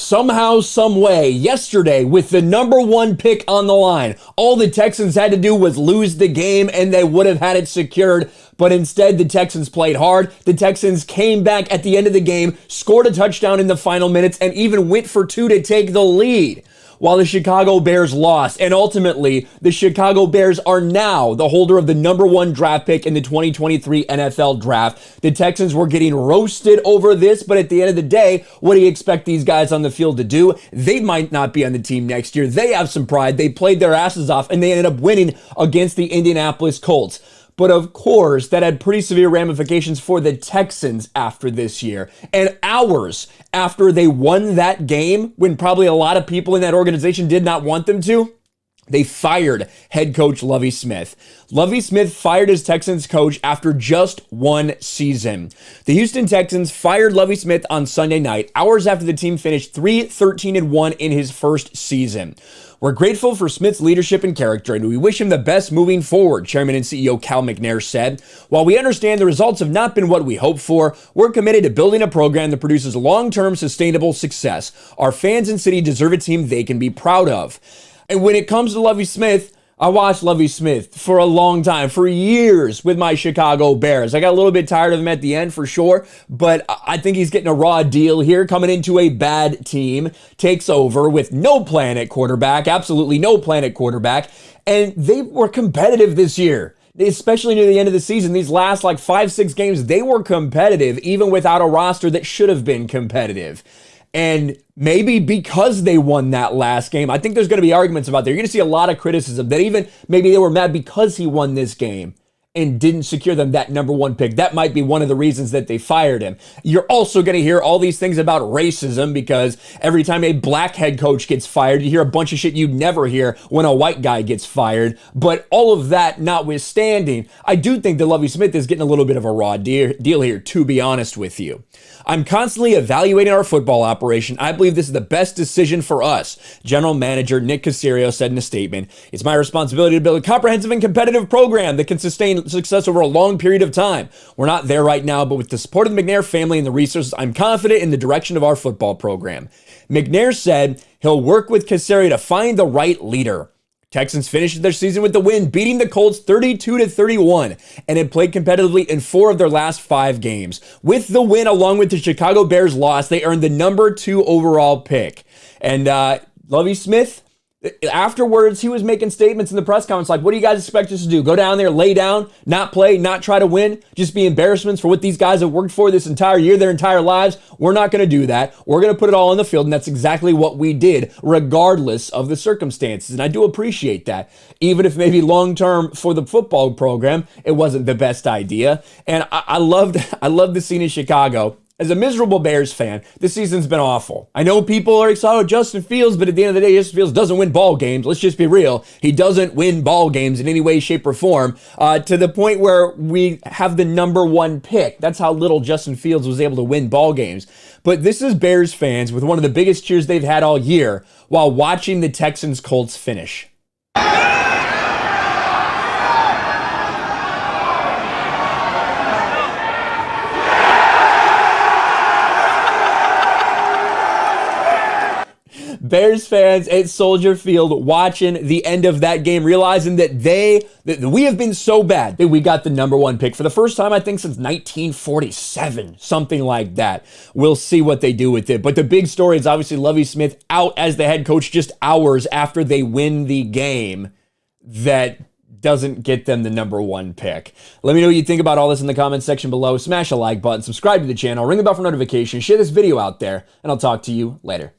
somehow, some way, yesterday, with the number one pick on the line, all the Texans had to do was lose the game and they would have had it secured. But instead, the Texans played hard. The Texans came back at the end of the game, scored a touchdown in the final minutes, and even went for two to take the lead, while the Chicago Bears lost. And ultimately, the Chicago Bears are now the holder of the number one draft pick in the 2023 NFL draft. The Texans were getting roasted over this, but at the end of the day, what do you expect these guys on the field to do? They might not be on the team next year. They have some pride. They played their asses off, and they ended up winning against the Indianapolis Colts. But of course, that had pretty severe ramifications for the Texans after this year. And hours after they won that game, when probably a lot of people in that organization did not want them to, they fired head coach Lovie Smith. Lovie Smith fired his Texans coach after just one season. The Houston Texans fired Lovie Smith on Sunday night, hours after the team finished 3-13-1 in his first season. We're grateful for Smith's leadership and character, and we wish him the best moving forward, Chairman and CEO Cal McNair said. While we understand the results have not been what we hoped for, we're committed to building a program that produces long-term sustainable success. Our fans and city deserve a team they can be proud of. And when it comes to Lovie Smith, I watched Lovie Smith for a long time, for years with my Chicago Bears. I got a little bit tired of him at the end for sure, but I think he's getting a raw deal here, coming into a bad team, takes over with no plan at quarterback, absolutely no plan at quarterback, and they were competitive this year. Especially near the end of the season, these last 5-6 games, they were competitive, even without a roster that should have been competitive. And maybe because they won that last game, I think there's going to be arguments about that. You're going to see a lot of criticism that even maybe they were mad because he won this game and didn't secure them that number one pick. That might be one of the reasons that they fired him. You're also going to hear all these things about racism because every time a black head coach gets fired, you hear a bunch of shit you'd never hear when a white guy gets fired. But all of that notwithstanding, I do think that Lovie Smith is getting a little bit of a raw deal here, to be honest with you. I'm constantly evaluating our football operation. I believe this is the best decision for us, General Manager Nick Caserio said in a statement. It's my responsibility to build a comprehensive and competitive program that can sustain success over a long period of time. We're not there right now, but with the support of the McNair family and the resources, I'm confident in the direction of our football program. McNair said he'll work with Caserio to find the right leader. Texans finished their season with the win, beating the Colts 32-31, and had played competitively in 4 of their last 5 games. With the win, along with the Chicago Bears loss, they earned the number 2 overall pick. And Lovie Smith, afterwards, he was making statements in the press conference like, what do you guys expect us to do? Go down there, lay down, not play, not try to win, just be embarrassments for what these guys have worked for this entire year, their entire lives? We're not going to do that. We're going to put it all on the field, and that's exactly what we did, regardless of the circumstances. And I do appreciate that, even if maybe long-term for the football program, it wasn't the best idea. And I loved the scene in Chicago. As a miserable Bears fan, this season's been awful. I know people are excited about Justin Fields, but at the end of the day, Justin Fields doesn't win ball games. Let's just be real. He doesn't win ball games in any way, shape, or form, to the point where we have the number 1 pick. That's how little Justin Fields was able to win ball games. But this is Bears fans with one of the biggest cheers they've had all year while watching the Texans Colts finish. Bears fans at Soldier Field watching the end of that game, realizing that we have been so bad that we got the number 1 pick for the first time, I think, since 1947, something like that. We'll see what they do with it. But the big story is obviously Lovie Smith out as the head coach just hours after they win the game that doesn't get them the number 1 pick. Let me know what you think about all this in the comments section below. Smash a like button, subscribe to the channel, ring the bell for notifications, share this video out there, and I'll talk to you later.